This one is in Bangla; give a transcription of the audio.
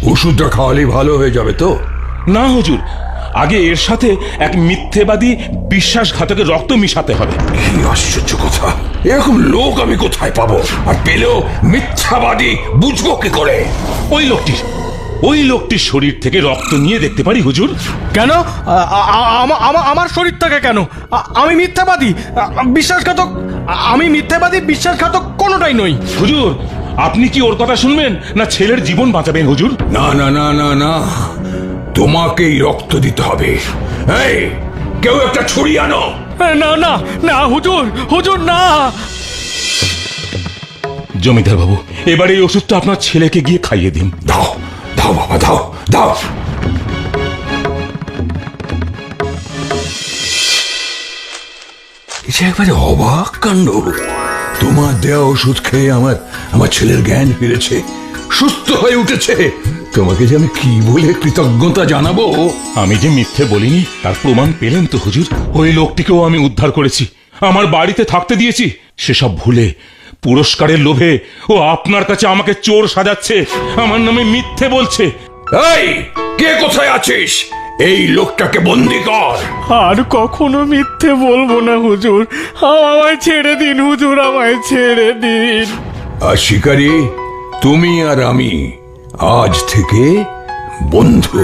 ওষুধটা খাওয়ালেই ভালো হয়ে যাবে তো? না হুজুর, আগে এর সাথে এক মিথ্যেবাদী বিশ্বাসঘাতকের রক্ত মিশাতে হবে। কি আশ্চর্য কথা! এরকম লোক আমি কোথায় পাবো? আর পেলেও মিথ্যাবাদী বুঝবো কি করে? ওই লোকটির শরীর থেকে রক্ত নিয়ে দেখতে পারি হুজুর। কেন? আমার শরীর থেকে কেন? আমি মিথ্যাবাদী, বিশ্বাসঘাতক? আমি মিথ্যাবাদী, বিশ্বাসঘাতক কোনোটাই নই। হুজুর, আপনি কি ওর কথা শুনবেন না ছেলের জীবন বাঁচাবেন হুজুর? না না না না না, তোমাকেই রক্ত দিতে হবে। এই, কেউ একটা ছুরি আনো। না না না হুজুর, হুজুর না। জমিদার বাবু, এবার এই ওষুধটা আপনার ছেলেকে গিয়ে খাইয়ে দিন। দাও দাও বাবা, দাও দাও। এটা একবারে অবাক কাণ্ড। তোমার দেওয়া ওষুধ খেয়ে আমার ছেলের জ্ঞান ফিরেছে, সুস্থ হয়ে উঠেছে। তোমাকে যে আমি কি বলে কৃতজ্ঞতা জানাবো। আমি যে মিথ্যে বলিনি তার প্রমাণ পেলেন তো হুজুর। ওই লোকটিকেও আমি উদ্ধার করেছি, আমার বাড়িতে থাকতে দিয়েছি। সেসব ভুলে পুরস্কারের লোভে ও আপনার কাছে আমাকে চোর সাজাচ্ছে, আমার নামে মিথ্যে বলছে। এই, কে কোথায় আছিস? এই লোকটাকে বন্দি কর। আর কখনো মিথ্যে বলবো না হুজুর, আমায় ছেড়ে দিন হুজুর, আমায় ছেড়ে দিন। আর শিকারী, তুমি আর আমি আজ থেকে বন্ধু।